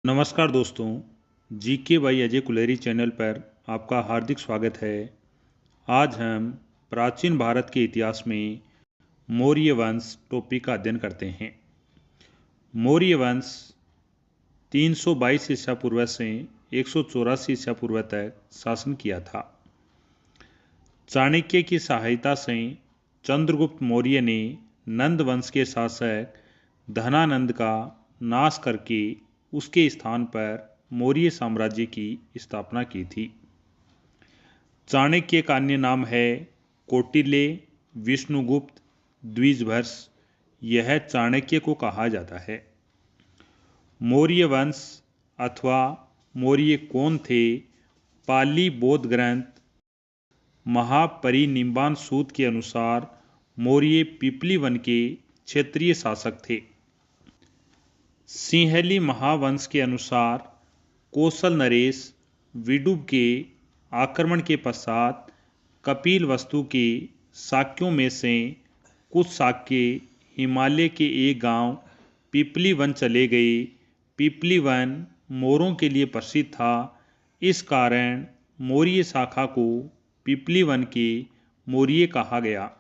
नमस्कार दोस्तों, GK by Ajay Kuleri channel पर आपका हार्दिक स्वागत है। आज हम प्राचीन भारत के इतिहास में मौर्य वंश टॉपिक का अध्ययन करते हैं। मौर्य वंश 322 ईसा पूर्व से 184 ईसा पूर्व तक शासन किया था। चाणक्य की सहायता से चंद्रगुप्त मौर्य ने नंद वंश के शासक धनानंद का नाश करके उसके स्थान पर मौर्य साम्राज्य की स्थापना की थी। चाणक्य का अन्य नाम है कौटिल्य, विष्णुगुप्त, द्विजभर्ष। यह चाणक्य को कहा जाता है। मौर्य वंश अथवा मौर्य कौन थे? पाली बौद्ध ग्रंथ महापरिनिब्बाण सूत्र के अनुसार मौर्य पिपली वन के क्षेत्रीय शासक थे। सिंहली महावंश के अनुसार कौशल नरेश विदुर के आक्रमण के पश्चात कपिलवस्तु के शाक्यों में से कुछ शाक्य हिमालय के एक गांव पिपली वन चले गए। पिपली वन मोरों के लिए प्रसिद्ध था। इस कारण मौर्य शाखा को पिपली वन के मौर्य कहा गया।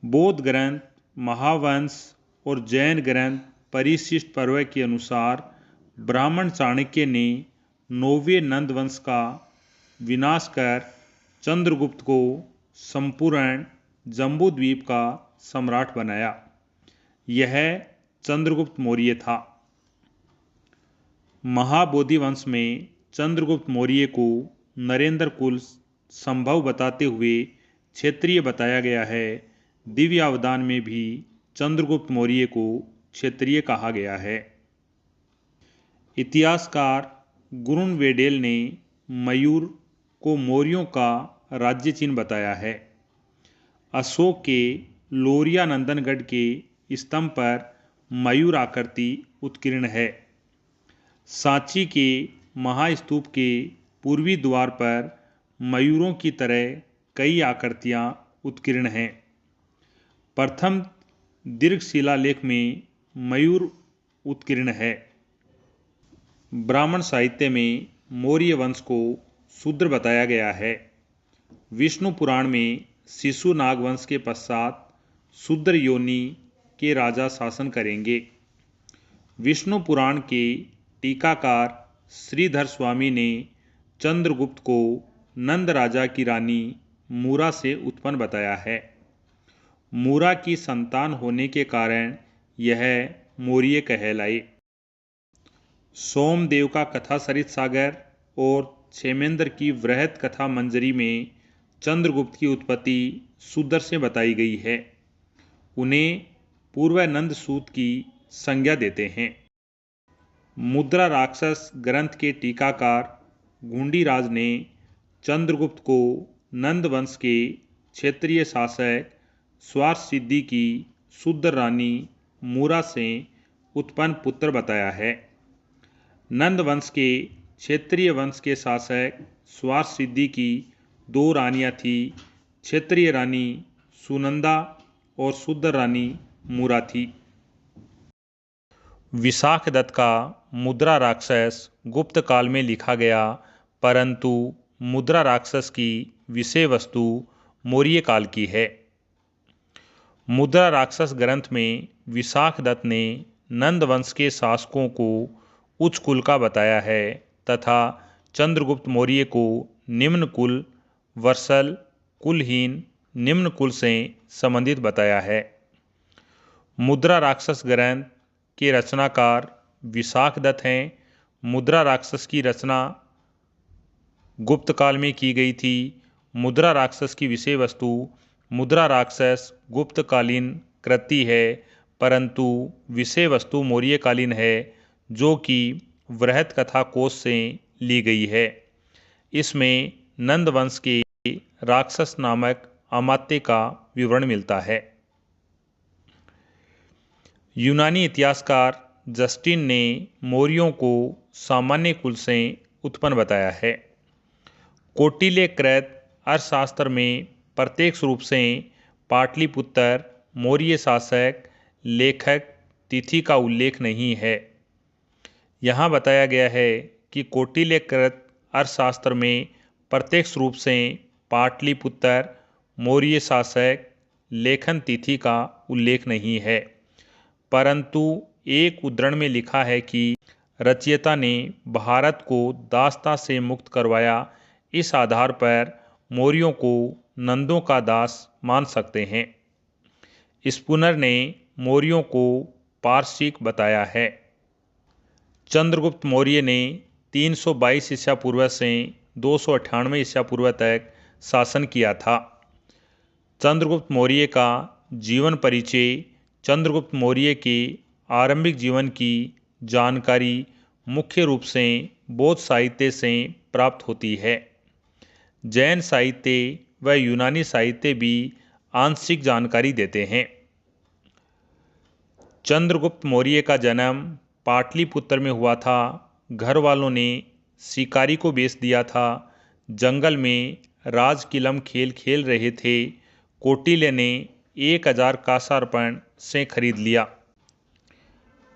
बौद्ध ग्रंथ महावंश और जैन ग्रंथ परिशिष्ट पर्व के अनुसार ब्राह्मण चाणक्य ने 9वें नंद वंश का विनाश कर चंद्रगुप्त को संपूर्ण जम्बूद्वीप का सम्राट बनाया। यह चंद्रगुप्त मौर्य था। महाबोधि वंश में चंद्रगुप्त मौर्य को नरेंद्र कुल संभव बताते हुए क्षेत्रीय बताया गया है। दिव्यावदान में भी चंद्रगुप्त मौर्य को क्षेत्रीय कहा गया है। इतिहासकार गुरुन वेडेल ने मयूर को मौर्यों का राज्य चिन्ह बताया है। अशोक के लोरिया नंदनगढ़ के स्तंभ पर मयूर आकृति उत्कीर्ण है। सांची के महास्तूप के पूर्वी द्वार पर मयूरों की तरह कई आकृतियां उत्कीर्ण हैं। प्रथम दीर्घ शिलालेख में मयूर उत्कीर्ण है। ब्राह्मण साहित्य में मौर्य वंश को शूद्र बताया गया है। विष्णु पुराण में शिशु नाग वंश के पश्चात शूद्र योनि के राजा शासन करेंगे। विष्णु पुराण के टीकाकार श्रीधर स्वामी ने चंद्रगुप्त को नंद राजा की रानी मूरा से उत्पन्न बताया है। मूरा की संतान होने के कारण यह मौर्य कहलाए। सोमदेव का कथा सरित सागर और क्षेमेंद्र की वृहत कथा मंजरी में चंद्रगुप्त की उत्पत्ति शूद्र से बताई गई है। उन्हें पूर्वानंद सूत की संज्ञा देते हैं। मुद्रा राक्षस ग्रंथ के टीकाकार गुंडीराज ने चंद्रगुप्त को नंद वंश के क्षेत्रीय शासक स्वार्थ की शूद्र रानी मूरा से उत्पन्न पुत्र बताया है। नंद वंश के क्षेत्रीय वंश के शासक स्वार्थ की 2 रानियां थी। क्षेत्रीय रानी सुनंदा और शूद्र रानी मूरा थी। विशाखदत्त का मुद्रा राक्षस गुप्त काल में लिखा गया, परंतु मुद्रा राक्षस की विषय वस्तु मौर्य काल की है। मुद्रा राक्षस ग्रंथ में विशाखदत्त ने नंद वंश के शासकों को उच्च कुल का बताया है तथा चंद्रगुप्त मौर्य को निम्न कुल वर्सल कुलहीन निम्न कुल से संबंधित बताया है। मुद्रा राक्षस ग्रंथ के रचनाकार विशाखदत्त हैं। मुद्रा राक्षस की रचना गुप्त काल में की गई थी। मुद्रा राक्षस की विषय वस्तु मुद्रा राक्षस गुप्तकालीन कृति है, परंतु विषय वस्तु मौर्यकालीन है, जो कि वृहत कथा कोश से ली गई है। इसमें नंद वंश के राक्षस नामक अमात्य का विवरण मिलता है। यूनानी इतिहासकार जस्टिन ने मौर्यों को सामान्य कुल से उत्पन्न बताया है। कौटिल्य कृत अर्थशास्त्र में प्रत्यक्ष रूप से पाटलिपुत्र मौर्य शासक लेखक तिथि का उल्लेख नहीं है। यहाँ बताया गया है कि कौटिल्यकृत अर्थशास्त्र में प्रत्यक्ष रूप से पाटलिपुत्र मौर्य शासक लेखन तिथि का उल्लेख नहीं है, परंतु एक उद्धरण में लिखा है कि रचयिता ने भारत को दासता से मुक्त करवाया। इस आधार पर मौर्यों को नंदों का दास मान सकते हैं। स्पूनर ने मौर्यों को पारसिक बताया है। चंद्रगुप्त मौर्य ने 322 ईसा पूर्व से 298 ईसा पूर्व तक शासन किया था। चंद्रगुप्त मौर्य का जीवन परिचय। चंद्रगुप्त मौर्य के आरंभिक जीवन की जानकारी मुख्य रूप से बौद्ध साहित्य से प्राप्त होती है। जैन साहित्य व यूनानी साहित्य भी आंशिक जानकारी देते हैं। चंद्रगुप्त मौर्य का जन्म पाटलिपुत्र में हुआ था। घर वालों ने शिकारी को बेच दिया था। जंगल में राजकिलम खेल खेल रहे थे। कौटिल्य ने 1000 कांसार्पण से खरीद लिया।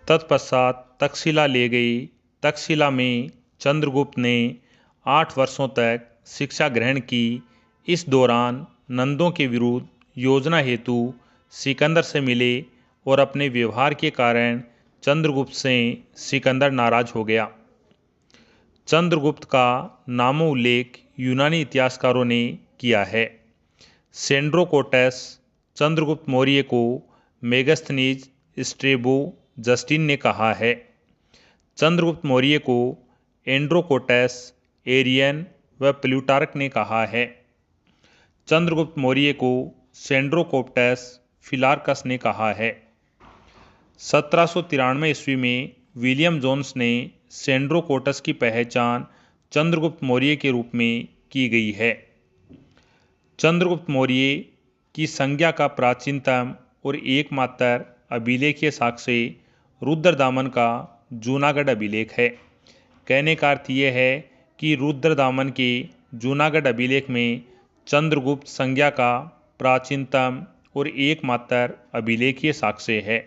तत्पश्चात तक्षशिला ले गई। तक्षशिला में चंद्रगुप्त ने 8 वर्षों तक शिक्षा ग्रहण की। इस दौरान नंदों के विरुद्ध योजना हेतु सिकंदर से मिले और अपने व्यवहार के कारण चंद्रगुप्त से सिकंदर नाराज हो गया। चंद्रगुप्त का नामोल्लेख यूनानी इतिहासकारों ने किया है। सेंड्रोकोटस चंद्रगुप्त मौर्य को मेगस्थनीज, स्ट्रेबो, जस्टिन ने कहा है। चंद्रगुप्त मौर्य को एंड्रोकोटस, एरियन व प्लूटार्क ने कहा है। चंद्रगुप्त मौर्य को सेंड्रोकोप्टस, फिलार्कस ने कहा है। 1793 ईस्वी में विलियम जोन्स ने सेंड्रोकोटस की पहचान चंद्रगुप्त मौर्य के रूप में की गई है। चंद्रगुप्त मौर्य की संज्ञा का प्राचीनतम और एकमात्र अभिलेखीय साक्ष्य रुद्रदामन का जूनागढ़ अभिलेख है। कहने का अर्थ यह है कि रुद्रदामन के जूनागढ़ अभिलेख में चंद्रगुप्त संज्ञा का प्राचीनतम और एकमात्र अभिलेखीय साक्ष्य है।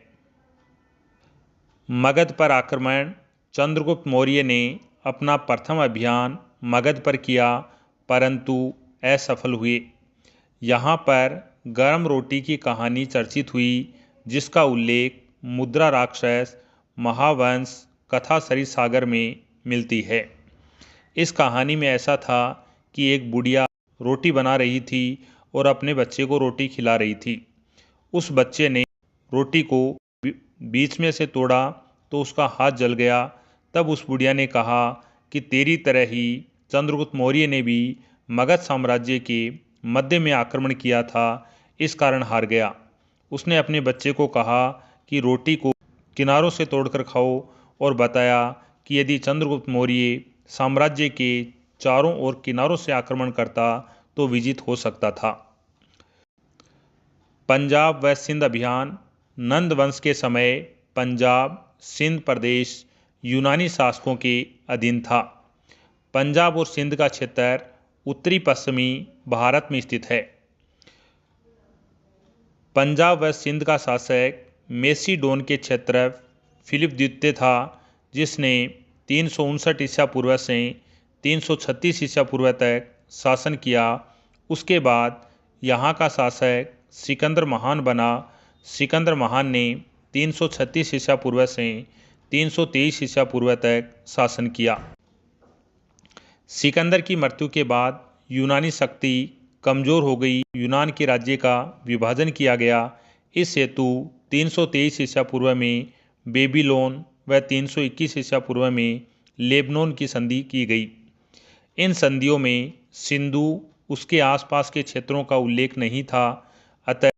मगध पर आक्रमण। चंद्रगुप्त मौर्य ने अपना प्रथम अभियान मगध पर किया, परंतु असफल हुए। यहाँ पर गर्म रोटी की कहानी चर्चित हुई, जिसका उल्लेख मुद्रा राक्षस महावंश कथा सरित सागर में मिलती है। इस कहानी में ऐसा था कि एक बुढ़िया रोटी बना रही थी और अपने बच्चे को रोटी खिला रही थी। उस बच्चे ने रोटी को बीच में से तोड़ा तो उसका हाथ जल गया। तब उस बुढ़िया ने कहा कि तेरी तरह ही चंद्रगुप्त मौर्य ने भी मगध साम्राज्य के मध्य में आक्रमण किया था, इस कारण हार गया। उसने अपने बच्चे को कहा कि रोटी को किनारों से तोड़कर खाओ और बताया कि यदि चंद्रगुप्त मौर्य साम्राज्य के चारों ओर किनारों से आक्रमण करता तो विजित हो सकता था। पंजाब व सिंध अभियान। नंद वंश के समय पंजाब सिंध प्रदेश यूनानी शासकों के अधीन था। पंजाब और सिंध का क्षेत्र उत्तरी पश्चिमी भारत में स्थित है। पंजाब व सिंध का शासक मेसिडोन के क्षेत्र फिलिप द्वितीय था, जिसने 359 ईसा पूर्व से 336 ईसा पूर्व तक शासन किया। उसके बाद यहाँ का शासक सिकंदर महान बना। सिकंदर महान ने 336 ईसा पूर्व से 323 ईसा पूर्व तक शासन किया। सिकंदर की मृत्यु के बाद यूनानी शक्ति कमजोर हो गई। यूनान के राज्य का विभाजन किया गया। इस हेतु 323 ईसा पूर्व में बेबीलोन व 321 ईसा पूर्व में लेबनोन की संधि की गई। इन संधियों में सिंधु उसके आसपास के क्षेत्रों का उल्लेख नहीं था। अतः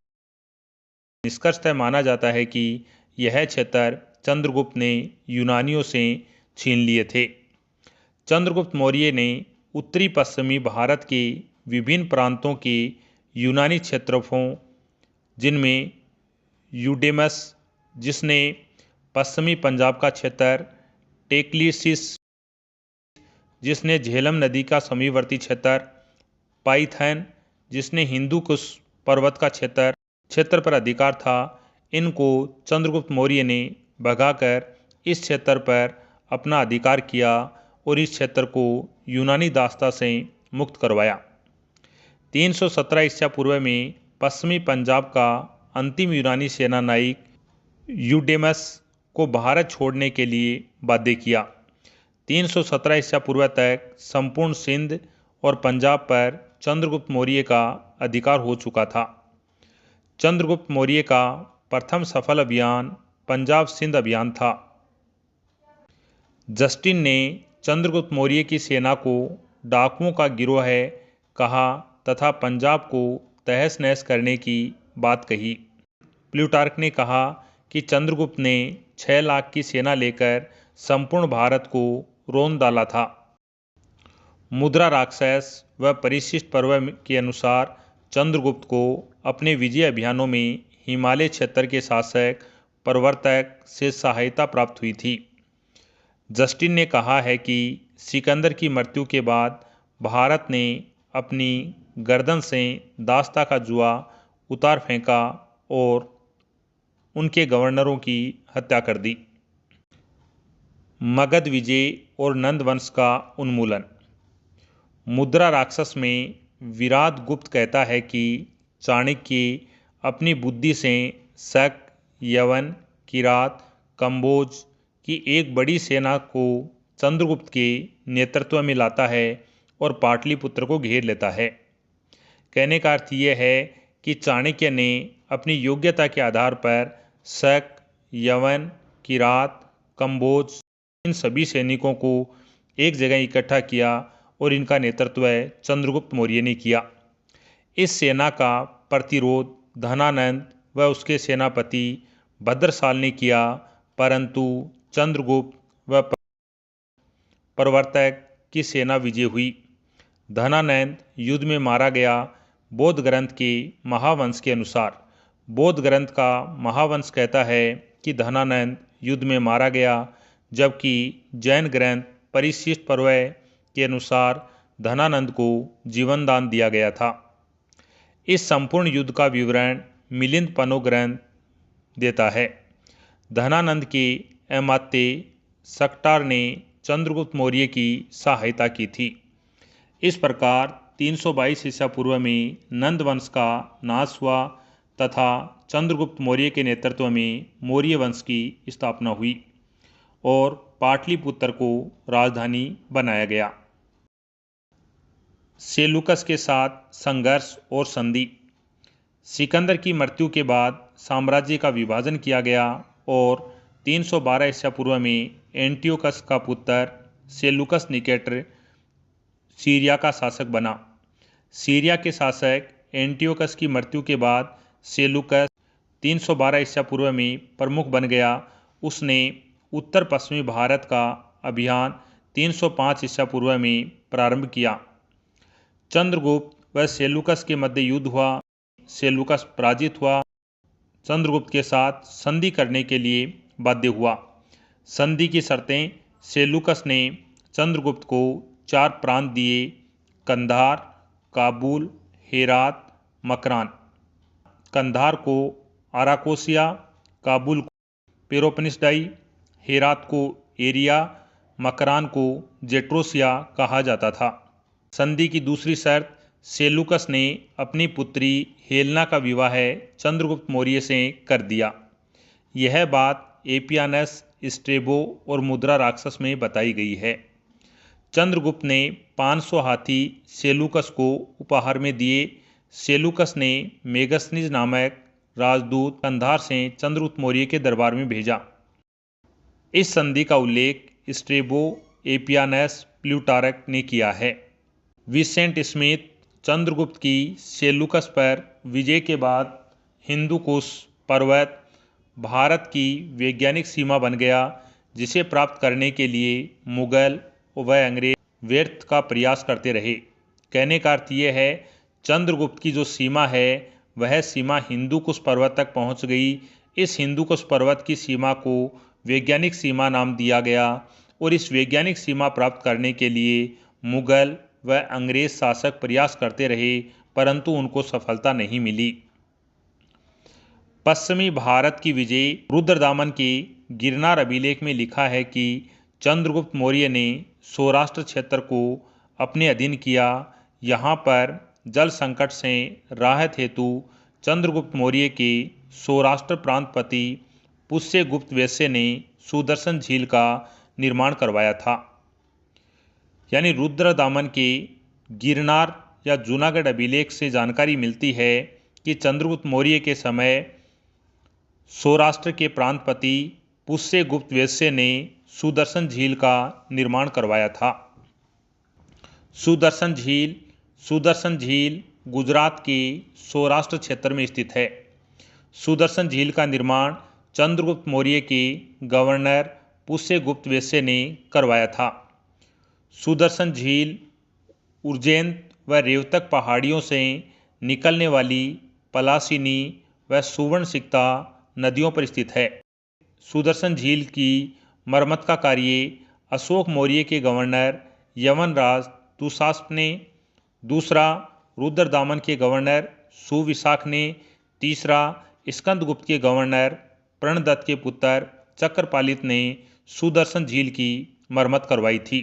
निष्कर्षतः माना जाता है कि यह क्षेत्र चंद्रगुप्त ने यूनानियों से छीन लिए थे। चंद्रगुप्त मौर्य ने उत्तरी पश्चिमी भारत के विभिन्न प्रांतों के यूनानी क्षेत्रफों, जिनमें यूडेमस जिसने पश्चिमी पंजाब का क्षेत्र, टेक्लिसिस जिसने झेलम नदी का समीपवर्ती क्षेत्र, पाइथन जिसने हिंदू कुश पर्वत का क्षेत्र पर अधिकार था, इनको चंद्रगुप्त मौर्य ने भगाकर इस क्षेत्र पर अपना अधिकार किया और इस क्षेत्र को यूनानी दासता से मुक्त करवाया। 317 ईसा पूर्व में पश्चिमी पंजाब का अंतिम यूनानी सेना नायक यूडेमस को भारत छोड़ने के लिए बाध्य किया। 317 ईसा पूर्व तक संपूर्ण सिंध और पंजाब पर चंद्रगुप्त मौर्य का अधिकार हो चुका था। चंद्रगुप्त मौर्य का प्रथम सफल अभियान पंजाब सिंध अभियान था। जस्टिन ने चंद्रगुप्त मौर्य की सेना को डाकुओं का गिरोह है कहा तथा पंजाब को तहस नहस करने की बात कही। प्लूटार्क ने कहा कि चंद्रगुप्त ने 6 लाख की सेना लेकर संपूर्ण भारत को रोन डाला था। मुद्रा राक्षस व परिशिष्ट पर्व के अनुसार चंद्रगुप्त को अपने विजय अभियानों में हिमालय क्षेत्र के शासक प्रवर्तक से सहायता प्राप्त हुई थी। जस्टिन ने कहा है कि सिकंदर की मृत्यु के बाद भारत ने अपनी गर्दन से दासता का जुआ उतार फेंका और उनके गवर्नरों की हत्या कर दी। मगध विजय और नंद वंश का उन्मूलन। मुद्रा राक्षस में विराट गुप्त कहता है कि चाणक्य अपनी बुद्धि से शक, यवन, किरात, कंबोज की एक बड़ी सेना को चंद्रगुप्त के नेतृत्व में लाता है और पाटलिपुत्र को घेर लेता है। कहने का अर्थ यह है कि चाणक्य ने अपनी योग्यता के आधार पर शक, यवन, किरात, कंबोज इन सभी सैनिकों को एक जगह इकट्ठा किया और इनका नेतृत्व चंद्रगुप्त मौर्य ने किया। इस सेना का प्रतिरोध धनानंद व उसके सेनापति भद्रसाल ने किया, परंतु चंद्रगुप्त व प्रवर्तक की सेना विजय हुई। धनानंद युद्ध में मारा गया। बौद्ध ग्रंथ के महावंश के अनुसार बौद्ध ग्रंथ का महावंश कहता है कि धनानंद युद्ध में मारा गया, जबकि जैन ग्रंथ परिशिष्ट पर्व के अनुसार धनानंद को जीवन दान दिया गया था। इस संपूर्ण युद्ध का विवरण मिलिंद पनो ग्रंथ देता है। धनानंद के अमात्य सक्टार ने चंद्रगुप्त मौर्य की सहायता की थी। इस प्रकार 322 ईसा पूर्व में नंद वंश का नाश हुआ तथा चंद्रगुप्त मौर्य के नेतृत्व में मौर्य वंश की स्थापना हुई और पाटलिपुत्र को राजधानी बनाया गया। सेलुकस के साथ संघर्ष और संधि। सिकंदर की मृत्यु के बाद साम्राज्य का विभाजन किया गया और 312 ईसा पूर्व में एंटियोकस का पुत्र सेलुकस निकेटर सीरिया का शासक बना। सीरिया के शासक एंटियोकस की मृत्यु के बाद सेलुकस 312 ईसा पूर्व में प्रमुख बन गया। उसने उत्तर पश्चिमी भारत का अभियान 305 ईसा पूर्व में प्रारंभ किया। चंद्रगुप्त व सेलुकस के मध्य युद्ध हुआ। सेलुकस पराजित हुआ। चंद्रगुप्त के साथ संधि करने के लिए बाध्य हुआ। संधि की शर्तें सेलुकस ने चंद्रगुप्त को 4 प्रांत दिए: कंधार, काबुल, हेरात, मकरान। कंधार को आराकोसिया, काबुल को पेरोपनिसडाई, हेरात को एरिया, मकरान को जेट्रोसिया कहा जाता था। संधि की दूसरी शर्त, सेलुकस ने अपनी पुत्री हेलेना का विवाह चंद्रगुप्त मौर्य से कर दिया। यह बात एपियानस, स्ट्रेबो और मुद्रा राक्षस में बताई गई है। चंद्रगुप्त ने 500 हाथी सेलुकस को उपहार में दिए। सेलुकस ने मेगसनीज नामक राजदूत कंधार से चंद्रगुप्त मौर्य के दरबार में भेजा। इस संधि का उल्लेख स्ट्रेबो, एपियानस, प्लूटार्क ने किया है। विसेंट स्मिथ चंद्रगुप्त की सेलुकस पर विजय के बाद हिंदुकुश पर्वत भारत की वैज्ञानिक सीमा बन गया, जिसे प्राप्त करने के लिए मुगल व अंग्रेज व्यर्थ का प्रयास करते रहे। कहने का अर्थ यह है, चंद्रगुप्त की जो सीमा है वह सीमा हिंदुकुश पर्वत तक पहुंच गई। इस हिंदुकुश पर्वत की सीमा को वैज्ञानिक सीमा नाम दिया गया और इस वैज्ञानिक सीमा प्राप्त करने के लिए मुगल व अंग्रेज शासक प्रयास करते रहे, परंतु उनको सफलता नहीं मिली। पश्चिमी भारत की विजय। रुद्रदामन के गिरनार अभिलेख में लिखा है कि चंद्रगुप्त मौर्य ने सौराष्ट्र क्षेत्र को अपने अधीन किया। यहाँ पर जल संकट से राहत हेतु चंद्रगुप्त मौर्य के सौराष्ट्र प्रांतपति पुष्यगुप्त वैश्य ने सुदर्शन झील का निर्माण करवाया था। यानी रुद्रदामन के गिरनार या जूनागढ़ अभिलेख से जानकारी मिलती है कि चंद्रगुप्त मौर्य के समय सौराष्ट्र के प्रांतपति पुष्यगुप्त वैश्य ने सुदर्शन झील का निर्माण करवाया था। सुदर्शन झील गुजरात के सौराष्ट्र क्षेत्र में स्थित है। सुदर्शन झील का निर्माण चंद्रगुप्त मौर्य के गवर्नर पुष्यगुप्त वैश्य ने करवाया था। सुदर्शन झील उज्जैन व रेवतक पहाड़ियों से निकलने वाली पलासिनी व सुवर्णसिक्ता नदियों पर स्थित है। सुदर्शन झील की मरम्मत का कार्य अशोक मौर्य के गवर्नर यवनराज दुशासन ने, दूसरा रुद्रदामन के गवर्नर सुविशाख ने, तीसरा स्कंदगुप्त के गवर्नर प्रणदत्त के पुत्र चक्रपालित ने सुदर्शन झील की मरम्मत करवाई थी।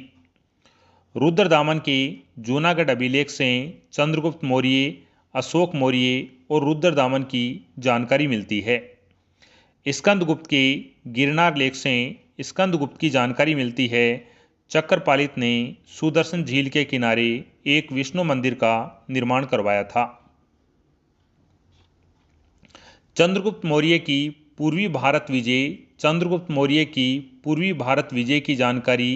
रुद्रदामन के जूनागढ़ अभिलेख से चंद्रगुप्त मौर्य, अशोक मौर्य और रुद्रदामन की जानकारी मिलती है। स्कंदगुप्त के गिरनार लेख से स्कंदगुप्त की जानकारी मिलती है। चक्रपालित ने सुदर्शन झील के किनारे एक विष्णु मंदिर का निर्माण करवाया था। चंद्रगुप्त मौर्य की पूर्वी भारत विजय। चंद्रगुप्त मौर्य की पूर्वी भारत विजय की जानकारी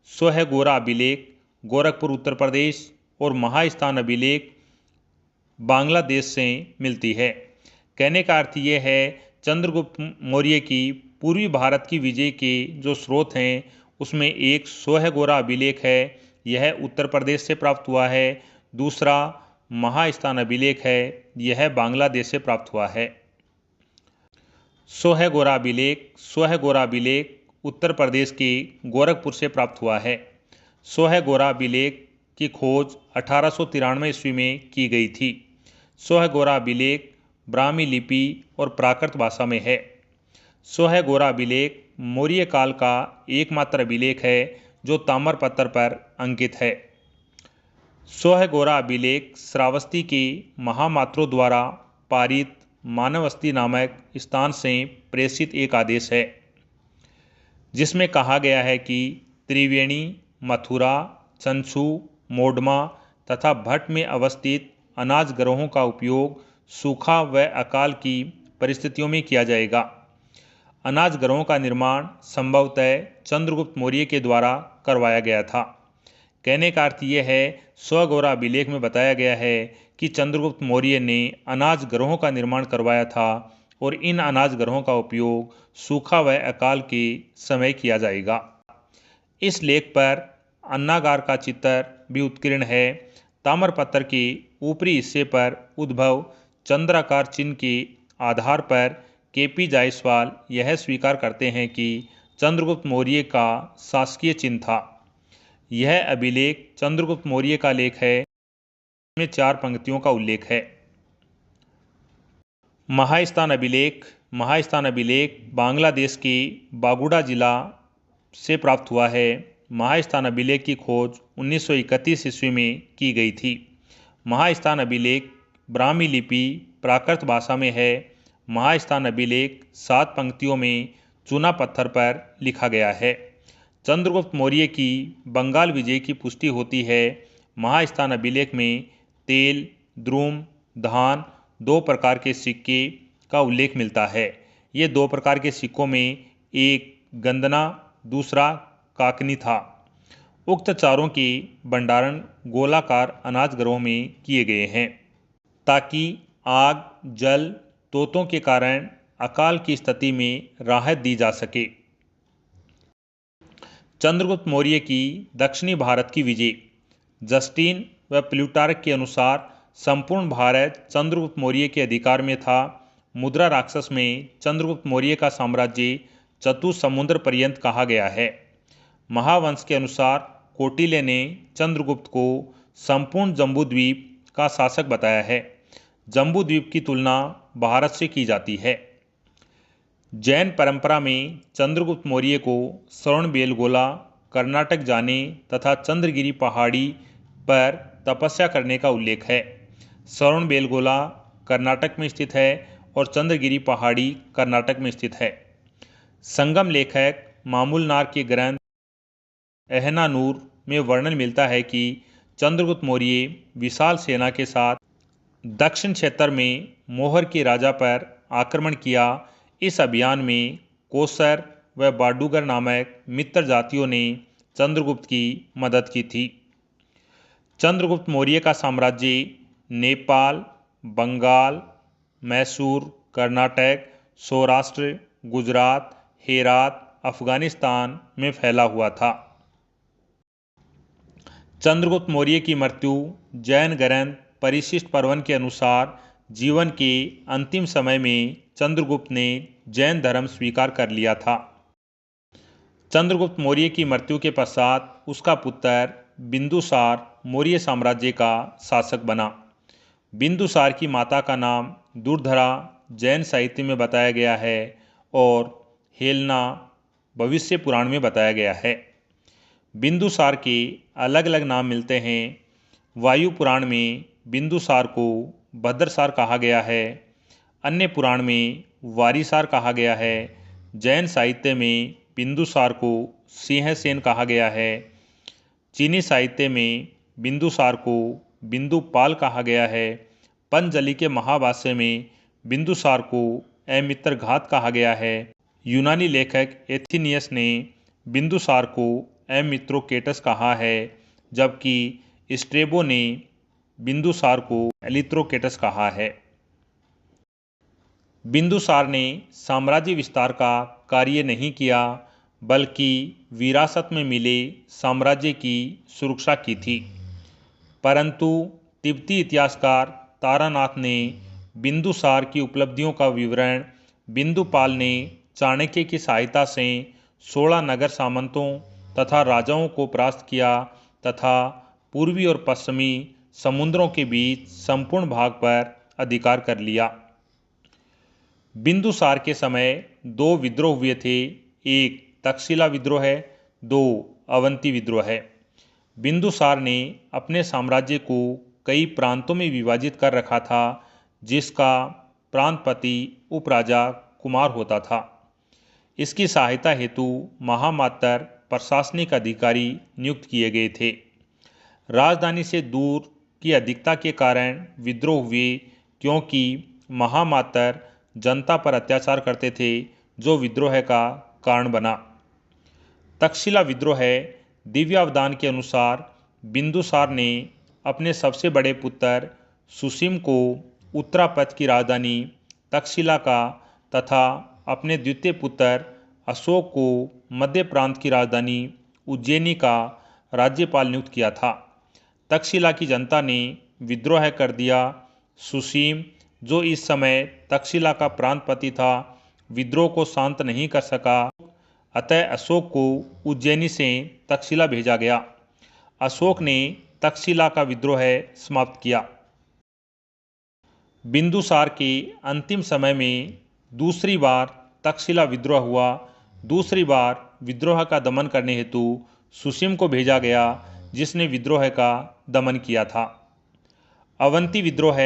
सोहगोरा अभिलेख गोरखपुर उत्तर प्रदेश और महास्थान अभिलेख बांग्लादेश से मिलती है। कहने का अर्थ यह है, चंद्रगुप्त मौर्य की पूर्वी भारत की विजय के जो स्रोत हैं उसमें एक सोहगोरा अभिलेख है, यह उत्तर प्रदेश से प्राप्त हुआ है। दूसरा महास्थान अभिलेख है, यह बांग्लादेश से प्राप्त हुआ है। सोहगोरा अभिलेख उत्तर प्रदेश के गोरखपुर से प्राप्त हुआ है। सोहगोरा अभिलेख की खोज 1893 ईस्वी में की गई थी। सोहगोरा अभिलेख ब्राह्मी लिपि और प्राकृत भाषा में है। सोहगोरा अभिलेख मौर्य काल का एकमात्र अभिलेख है जो ताम्रपत्र पर अंकित है। सोहगोरा अभिलेख श्रावस्ती के महामात्रों द्वारा पारित मानवस्ती नामक स्थान से प्रेषित एक आदेश है, जिसमें कहा गया है कि त्रिवेणी, मथुरा, चंचू, मोडमा तथा भट्ट में अवस्थित अनाज ग्रहों का उपयोग सूखा व अकाल की परिस्थितियों में किया जाएगा। अनाज ग्रहों का निर्माण संभवतः चंद्रगुप्त मौर्य के द्वारा करवाया गया था। कहने का अर्थ यह है, सोहगोरा अभिलेख में बताया गया है कि चंद्रगुप्त मौर्य ने अनाज ग्रहों का निर्माण करवाया था और इन अनाज ग्रहों का उपयोग सूखा व अकाल के समय किया जाएगा। इस लेख पर अन्नागार का चित्र भी उत्कीर्ण है। ताम्रपत्र के ऊपरी हिस्से पर उद्भव चंद्राकार चिन्ह के आधार पर केपी जायसवाल यह स्वीकार करते हैं कि चंद्रगुप्त मौर्य का शासकीय चिन्ह था। यह अभिलेख चंद्रगुप्त मौर्य का लेख है, इसमें 4 पंक्तियों का उल्लेख है। महास्थान अभिलेख बांग्लादेश के बागुड़ा जिला से प्राप्त हुआ है। महास्थान अभिलेख की खोज 1931 ईस्वी में की गई थी। महास्थान अभिलेख ब्राह्मी लिपि प्राकृत भाषा में है। महास्थान अभिलेख 7 पंक्तियों में चूना पत्थर पर लिखा गया है। चंद्रगुप्त मौर्य की बंगाल विजय की पुष्टि होती है। महास्थान अभिलेख में तेल, द्रुम, धान 2 प्रकार के सिक्के का उल्लेख मिलता है। ये 2 प्रकार के सिक्कों में एक गंदना, दूसरा काकनी था। उक्त चारों के भंडारण गोलाकार अनाज ग्रहों में किए गए हैं ताकि आग, जल, तोतों के कारण अकाल की स्थिति में राहत दी जा सके। चंद्रगुप्त मौर्य की दक्षिणी भारत की विजय। जस्टिन व प्लूटार्क के अनुसार संपूर्ण भारत चंद्रगुप्त मौर्य के अधिकार में था। मुद्रा राक्षस में चंद्रगुप्त मौर्य का साम्राज्य चतुसमुद्र पर्यंत कहा गया है। महावंश के अनुसार कौटिल्य ने चंद्रगुप्त को संपूर्ण जम्बूद्वीप का शासक बताया है। जम्बूद्वीप की तुलना भारत से की जाती है। जैन परंपरा में चंद्रगुप्त मौर्य को श्रवणबेलगोला कर्नाटक जाने तथा चंद्रगिरी पहाड़ी पर तपस्या करने का उल्लेख है। श्रवणबेलगोला कर्नाटक में स्थित है और चंद्रगिरी पहाड़ी कर्नाटक में स्थित है। संगम लेखक मामूलनार के ग्रंथ एहनानूर में वर्णन मिलता है कि चंद्रगुप्त मौर्य विशाल सेना के साथ दक्षिण क्षेत्र में मोहर के राजा पर आक्रमण किया। इस अभियान में कोसर व बाडूगर नामक मित्र जातियों ने चंद्रगुप्त की मदद की थी। चंद्रगुप्त मौर्य का साम्राज्य नेपाल, बंगाल, मैसूर, कर्नाटक, सौराष्ट्र, गुजरात, हेरात, अफगानिस्तान में फैला हुआ था। चंद्रगुप्त मौर्य की मृत्यु जैन ग्रंथ परिशिष्ट पर्वन के अनुसार जीवन के अंतिम समय में चंद्रगुप्त ने जैन धर्म स्वीकार कर लिया था। चंद्रगुप्त मौर्य की मृत्यु के पश्चात उसका पुत्र बिंदुसार मौर्य साम्राज्य का शासक बना। बिंदुसार की माता का नाम दुर्धरा जैन साहित्य में बताया गया है और हेलना भविष्य पुराण में बताया गया है। बिंदुसार के अलग अलग नाम मिलते हैं। वायु पुराण में बिंदुसार को भद्रसार कहा गया है। अन्य पुराण में वारिसार कहा गया है। जैन साहित्य में बिंदुसार को सिंहसेन कहा गया है। चीनी साहित्य में बिंदुसार को बिंदुपाल कहा गया है। पंचजलि के महाभाष्य में बिंदुसार को अमित्रघात कहा गया है। यूनानी लेखक एथिनियस ने बिंदुसार को अमित्रोकेटस कहा है, जबकि स्ट्रेबो ने बिंदुसार को एलिथ्रोकेटस कहा है। बिंदुसार ने साम्राज्य विस्तार का कार्य नहीं किया, बल्कि विरासत में मिले साम्राज्य की सुरक्षा की थी। परंतु तिब्बती इतिहासकार तारानाथ ने बिंदुसार की उपलब्धियों का विवरण बिंदुपाल ने चाणक्य की सहायता से 16 नगर सामंतों तथा राजाओं को परास्त किया तथा पूर्वी और पश्चिमी समुद्रों के बीच संपूर्ण भाग पर अधिकार कर लिया। बिंदुसार के समय 2 विद्रोह हुए थे, एक तक्षशिला विद्रोह है, 2 अवंती विद्रोह है। बिंदुसार ने अपने साम्राज्य को कई प्रांतों में विभाजित कर रखा था, जिसका प्रांतपति उपराजा कुमार होता था। इसकी सहायता हेतु महामातर प्रशासनिक अधिकारी नियुक्त किए गए थे। राजधानी से दूर की अधिकता के कारण विद्रोह हुए, क्योंकि महामातर जनता पर अत्याचार करते थे, जो विद्रोह का कारण बना। तक्षशिला विद्रोह दिव्यावदान के अनुसार बिंदुसार ने अपने सबसे बड़े पुत्र सुसीम को उत्तरापथ की राजधानी तक्षशिला का तथा अपने द्वितीय पुत्र अशोक को मध्य प्रांत की राजधानी उज्जैनी का राज्यपाल नियुक्त किया था। तक्षशिला की जनता ने विद्रोह कर दिया। सुसीम, जो इस समय तक्षशिला का प्रांतपति था, विद्रोह को शांत नहीं कर सका, अतः अशोक को उज्जैनी से तक्षशिला भेजा गया। अशोक ने तक्षशिला का विद्रोह समाप्त किया। बिंदुसार के अंतिम समय में दूसरी बार तक्षशिला विद्रोह हुआ। दूसरी बार विद्रोह का दमन करने हेतु सुसीम को भेजा गया, जिसने विद्रोह का दमन किया था। अवंती विद्रोह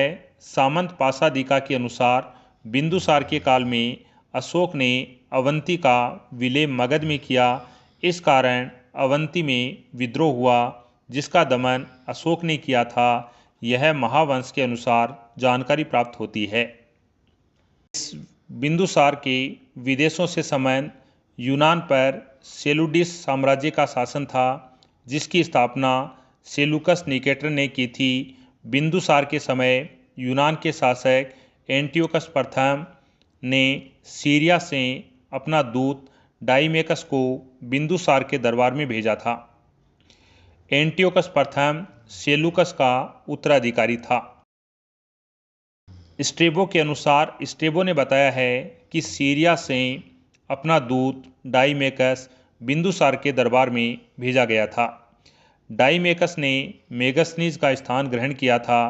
सामंत पाशादिका के अनुसार बिंदुसार के काल में अशोक ने अवंती का विलय मगध में किया। इस कारण अवंती में विद्रोह हुआ, जिसका दमन अशोक ने किया था। यह महावंश के अनुसार जानकारी प्राप्त होती है। इस बिंदुसार के विदेशों से संबंध यूनान पर सेलुडिस साम्राज्य का शासन था, जिसकी स्थापना सेलुकस निकेटर ने की थी। बिंदुसार के समय यूनान के शासक एंटियोकस प्रथम ने सीरिया से अपना दूत डाइमेकस को बिंदुसार के दरबार में भेजा था। एंटियोकस प्रथम सेलुकस का उत्तराधिकारी था। स्ट्रेबो के अनुसार स्ट्रेबो ने बताया है कि सीरिया से अपना दूत डाइमेकस बिंदुसार के दरबार में भेजा गया था। डाइमेकस ने मेगसनीज का स्थान ग्रहण किया था।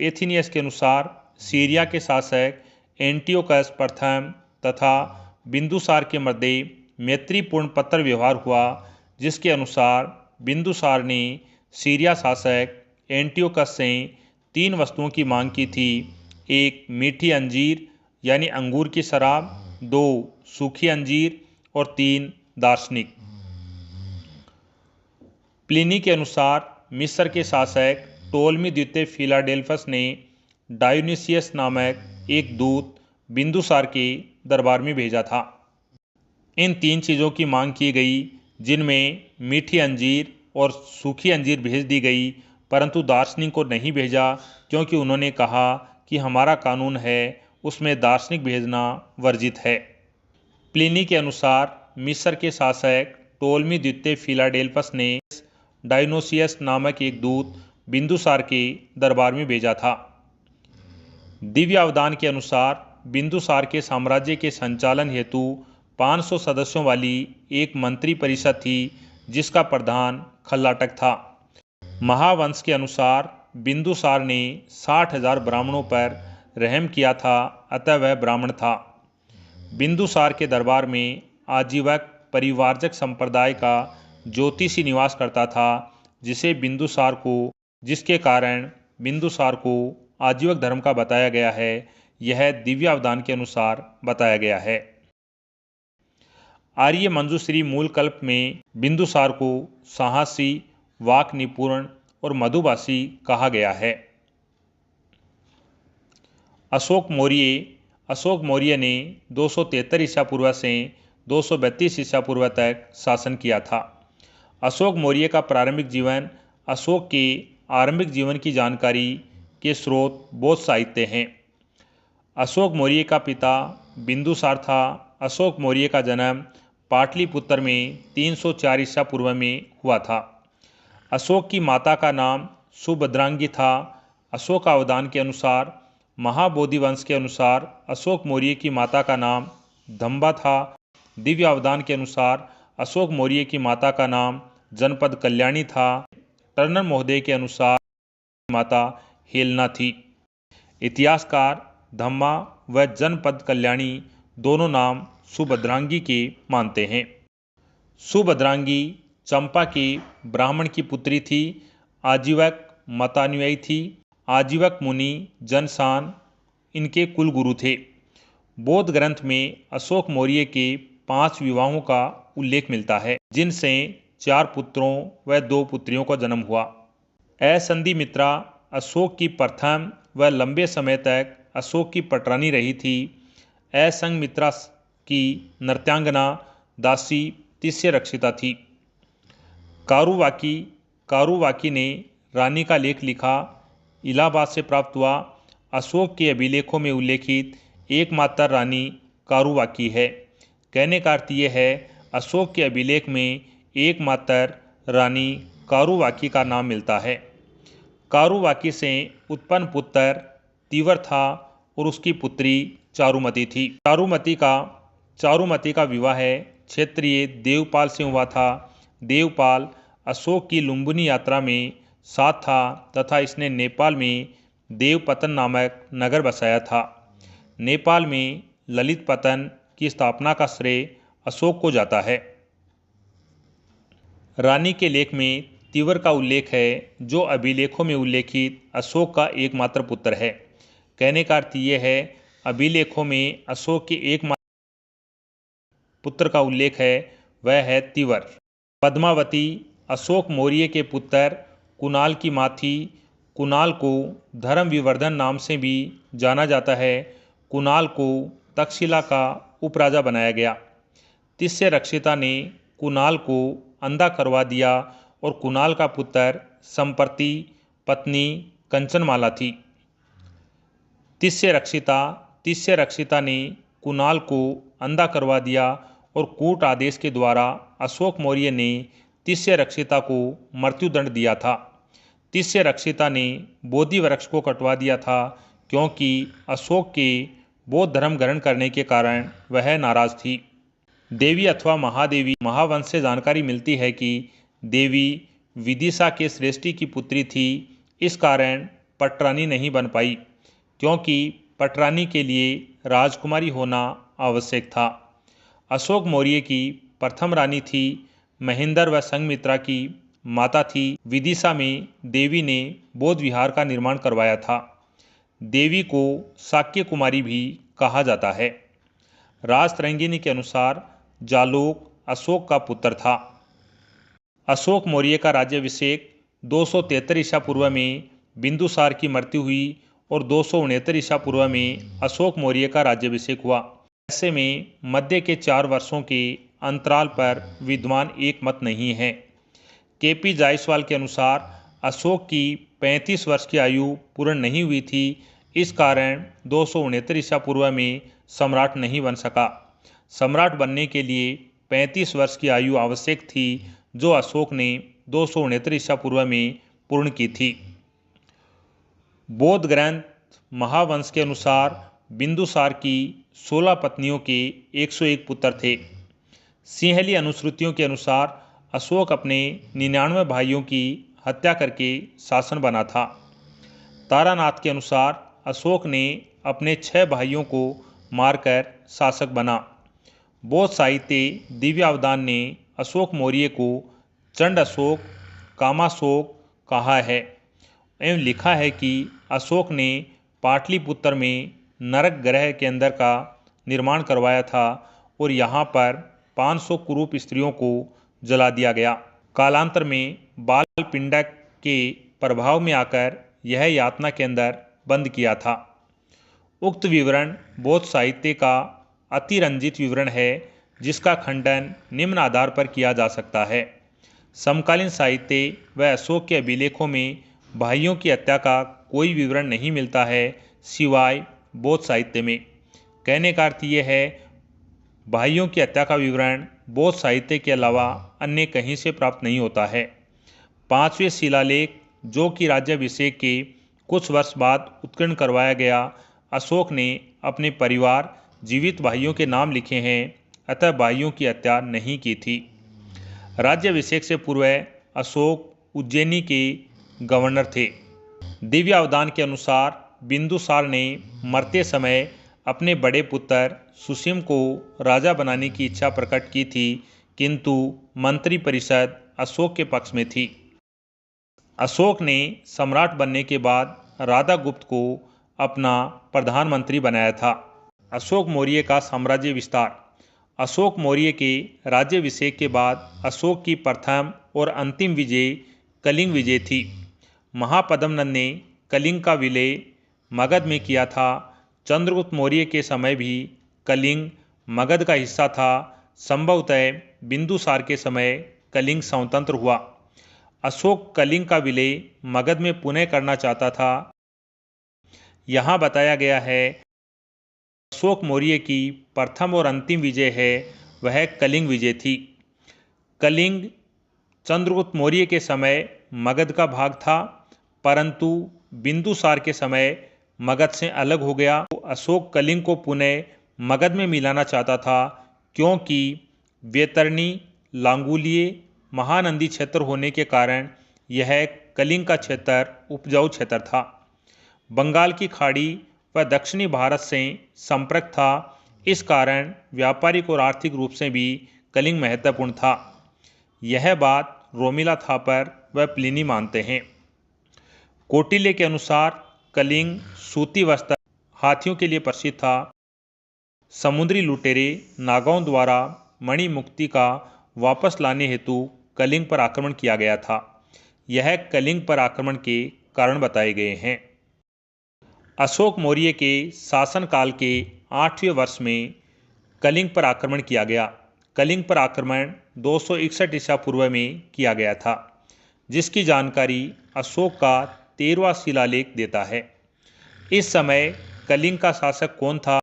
एथिनियस के अनुसार सीरिया के शासक एंटियोकस प्रथम तथा बिंदुसार के मध्य मैत्रीपूर्ण पत्र व्यवहार हुआ, जिसके अनुसार बिंदुसार ने सीरिया शासक एंटियोकस से 3 वस्तुओं की मांग की थी। 1 मीठी अंजीर यानी अंगूर की शराब, 2 सूखी अंजीर और 3 दार्शनिक। प्लिनी के अनुसार मिस्र के शासक टोलमी द्वितीय फिलाडेल्फस ने डायोनिसियस नामक एक दूत बिंदुसार के दरबार में भेजा था। इन 3 चीज़ों की मांग की गई, जिनमें मीठी अंजीर और सूखी अंजीर भेज दी गई, परंतु दार्शनिक को नहीं भेजा, क्योंकि उन्होंने कहा कि हमारा कानून है उसमें दार्शनिक भेजना वर्जित है। प्लिनी के अनुसार मिस्र के शासक टोलमी द्वितीय फिलाडेल्फस ने डायोनिसियस नामक एक दूत बिंदुसार के दरबार में भेजा था। दिव्य अवदान के अनुसार बिंदुसार के साम्राज्य के संचालन हेतु 500 सदस्यों वाली एक मंत्री परिषद थी, जिसका प्रधान खल्लाटक था। महावंश के अनुसार बिंदुसार ने 60,000 ब्राह्मणों पर रहम किया था, अतः वह ब्राह्मण था। बिंदुसार के दरबार में आजीवक परिवारजक संप्रदाय का ज्योतिषी निवास करता था, जिसके कारण बिंदुसार को आजीवक धर्म का बताया गया है। यह दिव्य अवदान के अनुसार बताया गया है। आर्य मंजूश्री मूल कल्प में बिंदुसार को साहसी, वाक निपुण और मधुभाषी कहा गया है। अशोक मौर्य ने 273 ईसा पूर्व से 232 ईसा पूर्व तक शासन किया था। अशोक मौर्य का प्रारंभिक जीवन अशोक के आरंभिक जीवन की जानकारी के स्रोत बौद्ध साहित्य हैं। अशोक मौर्य का पिता बिंदुसार था। अशोक मौर्य का जन्म पाटलिपुत्र में 304 ईसा पूर्व में हुआ था। अशोक की माता का नाम सुभद्रांगी था। अशोक अवदान के अनुसार महाबोधि वंश के अनुसार अशोक मौर्य की माता का नाम धम्बा था। दिव्य अवदान के अनुसार अशोक मौर्य की माता का नाम जनपद कल्याणी था। टर्नर महोदय के अनुसार माता हेलना थी। इतिहासकार धम्मा व जनपद कल्याणी दोनों नाम सुभद्रांगी के मानते हैं। सुभद्रांगी चंपा के ब्राह्मण की पुत्री थी। आजीवक मतानुयायी थी। आजीवक मुनि जनसान इनके कुलगुरु थे। बौद्ध ग्रंथ में अशोक मौर्य के 5 विवाहों का उल्लेख मिलता है, जिनसे 4 पुत्रों व 2 पुत्रियों का जन्म हुआ। असंधिमित्रा अशोक की प्रथम व लंबे समय तक अशोक की पटरानी रही थी। असंघमित्रा की नृत्यांगना दासी तिष्यरक्षिता थी। कारुवाकी ने रानी का लेख लिखा, इलाहाबाद से प्राप्त हुआ। अशोक के अभिलेखों में उल्लेखित एकमात्र रानी कारुवाकी है। कहने का अर्थ यह है, अशोक के अभिलेख में एकमात्र रानी कारुवाकी का नाम मिलता है। कारुवाकी से उत्पन्न पुत्र तीवर था और उसकी पुत्री चारुमती थी। चारुमती का विवाह क्षेत्रीय देवपाल से हुआ था। देवपाल अशोक की लुम्बिनी यात्रा में साथ था तथा इसने नेपाल में देवपतन नामक नगर बसाया था। नेपाल में ललितपतन की स्थापना का श्रेय अशोक को जाता है। रानी के लेख में तीवर का उल्लेख है, जो अभिलेखों में उल्लेखित अशोक का एकमात्र पुत्र है। कहने का अर्थ यह है, अभिलेखों में अशोक के एकमात्र पुत्र का उल्लेख है, वह है तीवर। पद्मावती अशोक मौर्य के पुत्र कुणाल की माँ थी। कुणाल को धर्म विवर्धन नाम से भी जाना जाता है। कुणाल को तक्षशिला का उपराजा बनाया गया। तिष्यरक्षिता ने कुणाल को अंधा करवा दिया और कुणाल का पुत्र संप्रति पत्नी कंचनमाला थी। तिष्यरक्षिता ने कुणाल को अंधा करवा दिया और कूट आदेश के द्वारा अशोक मौर्य ने तिष्यरक्षिता को मृत्युदंड दिया था। तिष्यरक्षिता ने बोधि वृक्ष को कटवा दिया था, क्योंकि अशोक के बौद्ध धर्म ग्रहण करने के कारण वह नाराज थी। देवी अथवा महादेवी महावंश से जानकारी मिलती है कि देवी विदिशा के श्रेष्ठी की पुत्री थी। इस कारण पटरानी नहीं बन पाई, क्योंकि पटरानी के लिए राजकुमारी होना आवश्यक था। अशोक मौर्य की प्रथम रानी थी महेंद्र व संघमित्रा की माता थी। विदिशा में देवी ने बौद्ध विहार का निर्माण करवाया था। देवी को शाक्य कुमारी भी कहा जाता है। राजतरंगिणी के अनुसार जालोक अशोक का पुत्र था। अशोक मौर्य का राज्याभिषेक 273 ईसा पूर्व में बिंदुसार की मृत्यु हुई और 269 ईसा पूर्व में अशोक मौर्य का राज्याभिषेक हुआ। ऐसे में मध्य के 4 वर्षों के अंतराल पर विद्वान एक मत नहीं है। केपी जायसवाल के अनुसार अशोक की 35 वर्ष की आयु पूर्ण नहीं हुई थी। इस कारण 269 ईसा पूर्व में सम्राट नहीं बन सका। सम्राट बनने के लिए 35 वर्ष की आयु आवश्यक थी, जो अशोक ने 269 ईसा पूर्व में पूर्ण की थी। बौद्ध ग्रंथ महावंश के अनुसार बिंदुसार की 16 पत्नियों के 101 पुत्र थे। सिंहली अनुश्रुतियों के अनुसार अशोक अपने 99 भाइयों की हत्या करके शासन बना था। तारानाथ के अनुसार अशोक ने अपने 6 भाइयों को मारकर शासक बना। बौद्ध साहित्य दिव्यावदान ने अशोक मौर्य को चंड अशोक, कामाशोक कहा है एवं लिखा है कि अशोक ने पाटलिपुत्र में नरक ग्रह के अंदर का निर्माण करवाया था और यहाँ पर 500 कुरूप स्त्रियों को जला दिया गया। कालांतर में बाल पिंडक के प्रभाव में आकर यह यातना के अंदर बंद किया था। उक्त विवरण बौद्ध साहित्य का अतिरंजित विवरण है, जिसका खंडन निम्न आधार पर किया जा सकता है। समकालीन साहित्य व अशोक के अभिलेखों में भाइयों की हत्या का कोई विवरण नहीं मिलता है, सिवाय बौद्ध साहित्य में। कहने का अर्थ यह है, भाइयों की हत्या का विवरण बौद्ध साहित्य के अलावा अन्य कहीं से प्राप्त नहीं होता है। 5वें शिलालेख, जो कि राज्याभिषेक के कुछ वर्ष बाद उत्कीर्ण करवाया गया, अशोक ने अपने परिवार जीवित भाइयों के नाम लिखे हैं, अतः भाइयों की हत्या नहीं की थी। राज्याभिषेक से पूर्व अशोक उज्जैनी के गवर्नर थे। दिव्यावदान के अनुसार बिंदुसार ने मरते समय अपने बड़े पुत्र सुसीम को राजा बनाने की इच्छा प्रकट की थी, किंतु मंत्री परिषद अशोक के पक्ष में थी। अशोक ने सम्राट बनने के बाद राधागुप्त को अपना प्रधानमंत्री बनाया था। अशोक मौर्य का साम्राज्य विस्तार। अशोक मौर्य के राज्याभिषेक के बाद अशोक की प्रथम और अंतिम विजय कलिंग विजय थी। महापद्मनंद ने कलिंग का विलय मगध में किया था। चंद्रगुप्त मौर्य के समय भी कलिंग मगध का हिस्सा था। संभवतः बिंदुसार के समय कलिंग स्वतंत्र हुआ। अशोक कलिंग का विलय मगध में पुनः करना चाहता था। यहाँ बताया गया है, अशोक मौर्य की प्रथम और अंतिम विजय है वह कलिंग विजय थी। कलिंग चंद्रगुप्त मौर्य के समय मगध का भाग था, परंतु बिंदुसार के समय मगध से अलग हो गया। अशोक कलिंग को पुनः मगध में मिलाना चाहता था, क्योंकि वैतरणी लांगुलिये महानंदी क्षेत्र होने के कारण यह कलिंग का क्षेत्र उपजाऊ क्षेत्र था। बंगाल की खाड़ी व दक्षिणी भारत से संपर्क था, इस कारण व्यापारिक और आर्थिक रूप से भी कलिंग महत्वपूर्ण था। यह बात रोमिला थापर व प्लिनी मानते हैं। कौटिल्य के अनुसार कलिंग सूती वस्त्र, हाथियों के लिए प्रसिद्ध था। समुद्री लुटेरे नागाओं द्वारा मणिमुक्ति का वापस लाने हेतु कलिंग पर आक्रमण किया गया था। यह कलिंग पर आक्रमण के कारण बताए गए हैं। अशोक मौर्य के शासनकाल के 8वें वर्ष में कलिंग पर आक्रमण किया गया। कलिंग पर आक्रमण 261 ईसा पूर्व में किया गया था, जिसकी जानकारी अशोक का 13वां शिलालेख देता है। इस समय कलिंग का शासक कौन था,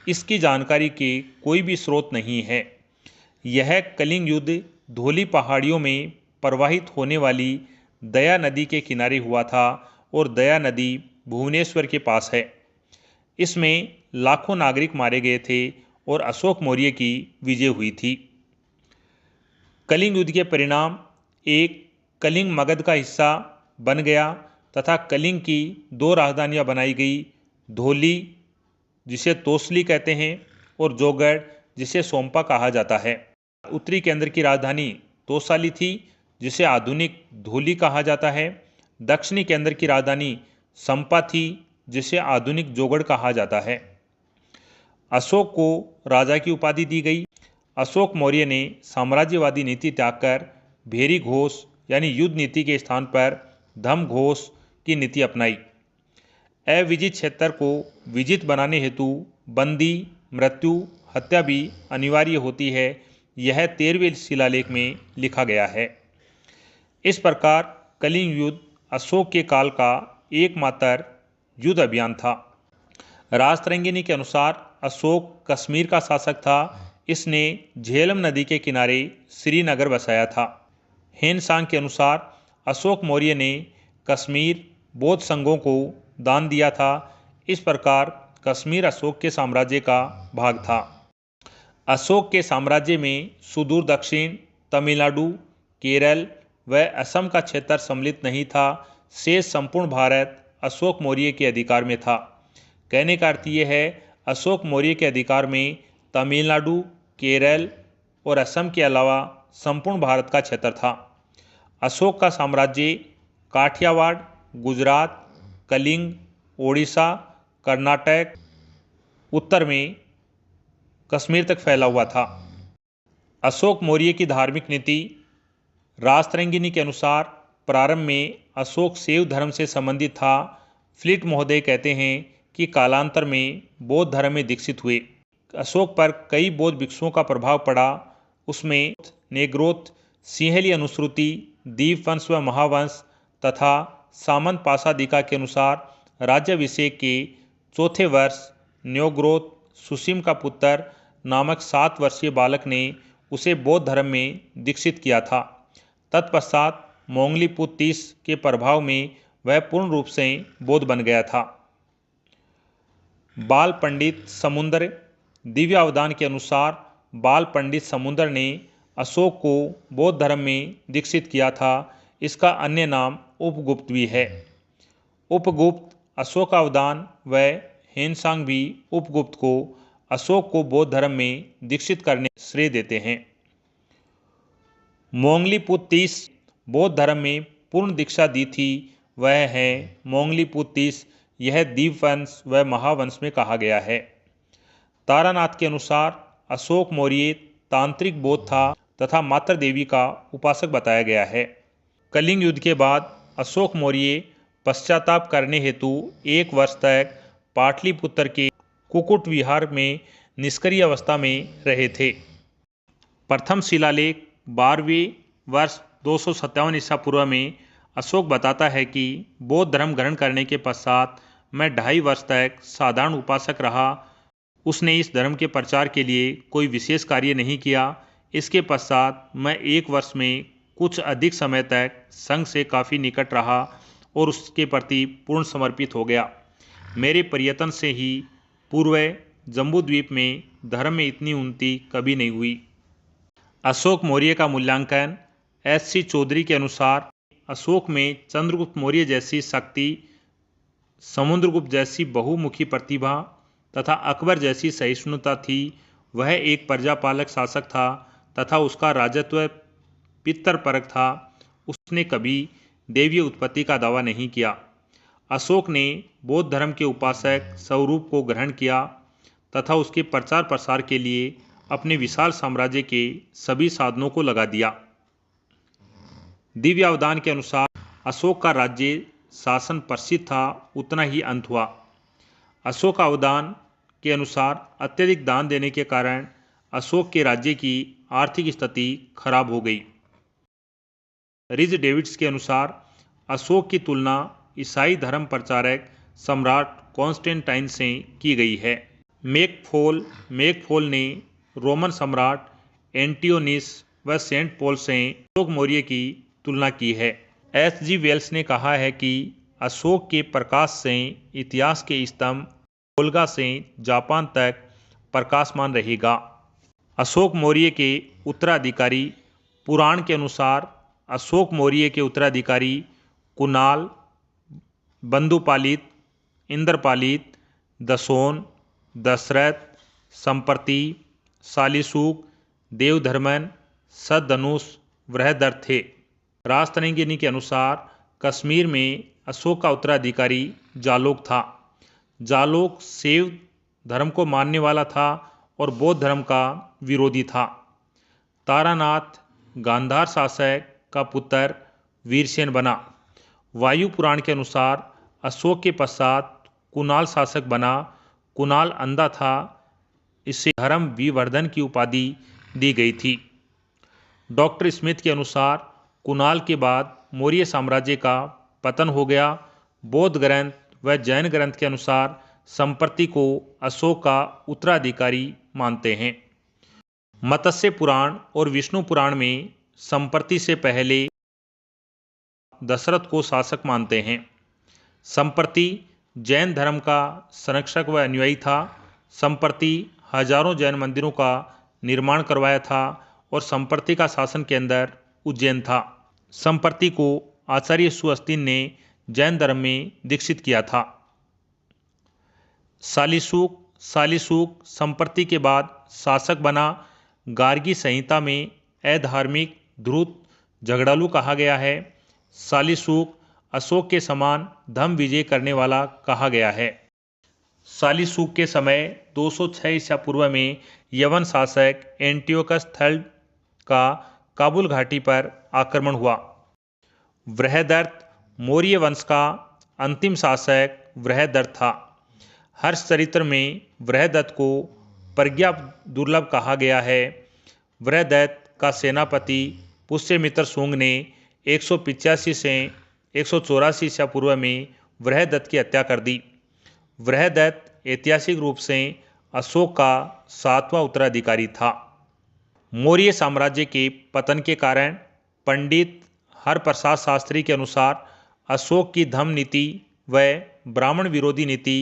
इसकी जानकारी के कोई भी स्रोत नहीं है। यह कलिंग युद्ध धौली पहाड़ियों में प्रवाहित होने वाली दया नदी के किनारे हुआ था और दया नदी भुवनेश्वर के पास है। इसमें लाखों नागरिक मारे गए थे और अशोक मौर्य की विजय हुई थी। कलिंग युद्ध के परिणाम एक, कलिंग मगध का हिस्सा बन गया तथा कलिंग की 2 राजधानियां बनाई गई, धौली जिसे तोसली कहते हैं, और जोगढ़, जिसे सोमपा कहा जाता है। उत्तरी केंद्र की राजधानी तोसाली थी, जिसे आधुनिक धौली कहा जाता है। दक्षिणी केंद्र की राजधानी संपा थी, जिसे आधुनिक जोगढ़ कहा जाता है। अशोक को राजा की उपाधि दी गई। अशोक मौर्य ने साम्राज्यवादी नीति त्याग कर भेरी घोष यानी युद्ध नीति के स्थान पर धम घोष की नीति अपनाई। अविजित क्षेत्र को विजित बनाने हेतु बंदी, मृत्यु, हत्या भी अनिवार्य होती है। यह 13वें शिलालेख में लिखा गया है। इस प्रकार कलिंग युद्ध अशोक के काल का एकमात्र युद्ध अभियान था। राजतरंगिणी के अनुसार अशोक कश्मीर का शासक था। इसने झेलम नदी के किनारे श्रीनगर बसाया था। हेनसांग के अनुसार अशोक मौर्य ने कश्मीर बौद्ध संघों को दान दिया था। इस प्रकार कश्मीर अशोक के साम्राज्य का भाग था। अशोक के साम्राज्य में सुदूर दक्षिण, तमिलनाडु, केरल व असम का क्षेत्र सम्मिलित नहीं था। शेष संपूर्ण भारत अशोक मौर्य के अधिकार में था। कहने का अर्थ यह है, अशोक मौर्य के अधिकार में तमिलनाडु, केरल और असम के अलावा संपूर्ण भारत का क्षेत्र था। अशोक का साम्राज्य काठियावाड़, गुजरात, कलिंग, ओडिशा, कर्नाटक, उत्तर में कश्मीर तक फैला हुआ था। अशोक मौर्य की धार्मिक नीति राजतरंगिणी के अनुसार प्रारंभ में अशोक शैव धर्म से संबंधित था। फ्लिट महोदय कहते हैं कि कालांतर में बौद्ध धर्म में दीक्षित हुए। अशोक पर कई बौद्ध भिक्षुओं का प्रभाव पड़ा। उसमें नेग्रोथ, सिंहली अनुश्रुति, दीपवंश व महावंश तथा सामंत पासादिका के अनुसार राज्याभिषेक के चौथे वर्ष न्योग्रोथ, सुसीम का पुत्र नामक 7 वर्षीय बालक ने उसे बौद्ध धर्म में दीक्षित किया था। तत्पश्चात मोंगलीपुत्र तीस के प्रभाव में वह पूर्ण रूप से बौद्ध बन गया था। बाल पंडित समुद्र दिव्यावदान के अनुसार बाल पंडित समुद्र ने अशोक को बौद्ध धर्म में दीक्षित किया था। इसका अन्य नाम उपगुप्त भी है। उपगुप्त अशोकावदान व हेनसांग भी उपगुप्त को अशोक को बौद्ध धर्म में दीक्षित करने श्रेय देते हैं। मोंगलीपुत्र तीस बौद्ध धर्म में पूर्ण दीक्षा दी थी, वह है मोंगलीपुत्र तीस। यह दीपवंश व महावंश में कहा गया है। तारानाथ के अनुसार अशोक मौर्य तांत्रिक बौद्ध था तथा मातृ देवी का उपासक बताया गया है। कलिंग युद्ध के बाद अशोक मौर्य पश्चाताप करने हेतु 1 वर्ष तक पाटलिपुत्र के कुकुट विहार में निष्क्रिय अवस्था में रहे थे। प्रथम शिलालेख 12वें वर्ष 257 ईसा पूर्व में अशोक बताता है कि बौद्ध धर्म ग्रहण करने के पश्चात मैं 2.5 वर्ष तक साधारण उपासक रहा। उसने इस धर्म के प्रचार के लिए कोई विशेष कार्य नहीं किया। इसके पश्चात मैं 1 वर्ष में कुछ अधिक समय तक संघ से काफ़ी निकट रहा और उसके प्रति पूर्ण समर्पित हो गया। मेरे पर्यटन से ही पूर्व जम्बूद्वीप में धर्म में इतनी उन्नति कभी नहीं हुई। अशोक मौर्य का मूल्यांकन S.C. चौधरी के अनुसार अशोक में चंद्रगुप्त मौर्य जैसी शक्ति, समुद्रगुप्त जैसी बहुमुखी प्रतिभा तथा अकबर जैसी सहिष्णुता थी। वह एक प्रजापालक शासक था तथा उसका राजत्व पितरपरक था। उसने कभी देवीय उत्पत्ति का दावा नहीं किया। अशोक ने बौद्ध धर्म के उपासक स्वरूप को ग्रहण किया तथा उसके प्रचार प्रसार के लिए अपने विशाल साम्राज्य के सभी साधनों को लगा दिया। दिव्यावदान के अनुसार अशोक का राज्य शासन प्रसिद्ध था, उतना ही अंत हुआ। अशोकावदान के अनुसार अत्यधिक दान देने के कारण अशोक के राज्य की आर्थिक स्थिति खराब हो गई। रिज डेविड्स के अनुसार अशोक की तुलना ईसाई धर्म प्रचारक सम्राट कॉन्स्टेंटाइन से की गई है। मैकफॉल ने रोमन सम्राट एंटियोनिस व सेंट पॉल से अशोक मौर्य की तुलना की है। S.G. वेल्स ने कहा है कि अशोक के प्रकाश से इतिहास के स्तंभ वोल्गा से जापान तक प्रकाशमान रहेगा। अशोक मौर्य के उत्तराधिकारी पुराण के अनुसार अशोक मौर्य के उत्तराधिकारी कुणाल, बंधुपालित, इंद्रपालित, दसोन, दशरथ, संप्रति, शालीशुक, देवधर्मन, सद्धनुष, बृहदर्थ थे। राजतरंगिणी के अनुसार कश्मीर में अशोक का उत्तराधिकारी जालोक था। जालोक शैव धर्म को मानने वाला था और बौद्ध धर्म का विरोधी था। तारानाथ गांधार शासक का पुत्र वीरसेन बना। वायु पुराण के अनुसार अशोक के पश्चात कुणाल शासक बना। कुणाल अंधा था, इसे धर्म विवर्धन की उपाधि दी गई थी। डॉक्टर स्मिथ के अनुसार कुणाल के बाद मौर्य साम्राज्य का पतन हो गया। बौद्ध ग्रंथ व जैन ग्रंथ के अनुसार संप्रति को अशोक का उत्तराधिकारी मानते हैं। मत्स्य पुराण और विष्णु पुराण में संप्रति से पहले दशरथ को शासक मानते हैं। संप्रति जैन धर्म का संरक्षक व अनुयायी था। संप्रति हजारों जैन मंदिरों का निर्माण करवाया था और संप्रति का शासन केंद्र उज्जैन था। संप्रति को आचार्य सुअस्तिन ने जैन धर्म में दीक्षित किया था। शालीशुक संप्रति के बाद शासक बना। गार्गी संहिता में अधार्मिक, धूर्त, झगड़ालू कहा गया है। शालीशुक अशोक के समान धर्म विजय करने वाला कहा गया है। शालीशुक के समय 206 ईसा पूर्व में यवन शासक एंटियोकस III का काबुल घाटी पर आक्रमण हुआ। बृहदर्थ मौर्य वंश का अंतिम शासक बृहदर्थ था। हर्षचरित्र में बृहदत्त को प्रज्ञा दुर्लभ कहा गया है। बृहदत्त का सेनापति पुष्यमित्र शुंग ने 185 से 184 ईसा पूर्व में बृहदत्त की हत्या कर दी। बृहदत्त ऐतिहासिक रूप से अशोक का 7वां उत्तराधिकारी था। मौर्य साम्राज्य के पतन के कारण पंडित हरप्रसाद शास्त्री के अनुसार अशोक की धम्म नीति व ब्राह्मण विरोधी नीति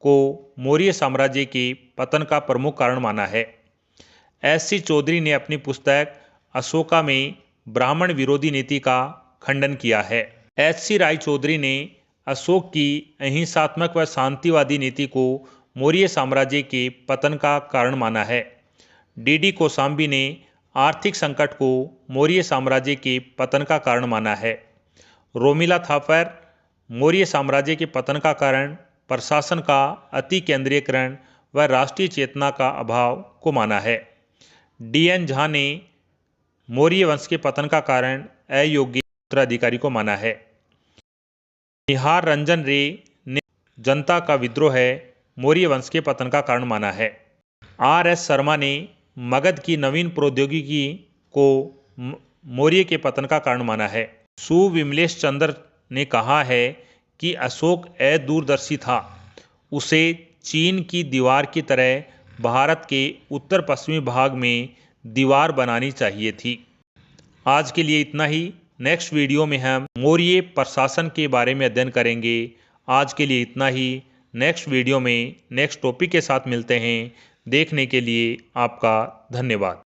को मौर्य साम्राज्य के पतन का प्रमुख कारण माना है। S.C. चौधरी ने अपनी पुस्तक अशोका में ब्राह्मण विरोधी नीति का खंडन किया है। S.C. राय चौधरी ने अशोक की अहिंसात्मक व शांतिवादी नीति को मौर्य साम्राज्य के पतन का कारण माना है। D.D. कौशाम्बी ने आर्थिक संकट को मौर्य साम्राज्य के पतन का कारण माना है। रोमिला थापर मौर्य साम्राज्य के पतन का कारण प्रशासन का अति केंद्रीयकरण व राष्ट्रीय चेतना का अभाव को माना है। D.N. झा ने मौर्य वंश के पतन का कारण अयोग्य उत्तराधिकारी को माना है। निहार रंजन रे ने जनता का विद्रोह मौर्य वंश के पतन का कारण माना है। R.S. शर्मा ने मगध की नवीन प्रौद्योगिकी को मौर्य के पतन का कारण माना है। सुविमलेश चंद्र ने कहा है कि अशोक अदूरदर्शी था। उसे चीन की दीवार की तरह भारत के उत्तर पश्चिमी भाग में दीवार बनानी चाहिए थी। आज के लिए इतना ही। नेक्स्ट वीडियो में हम मौर्य प्रशासन के बारे में अध्ययन करेंगे। आज के लिए इतना ही। नेक्स्ट वीडियो में नेक्स्ट टॉपिक के साथ मिलते हैं। देखने के लिए आपका धन्यवाद।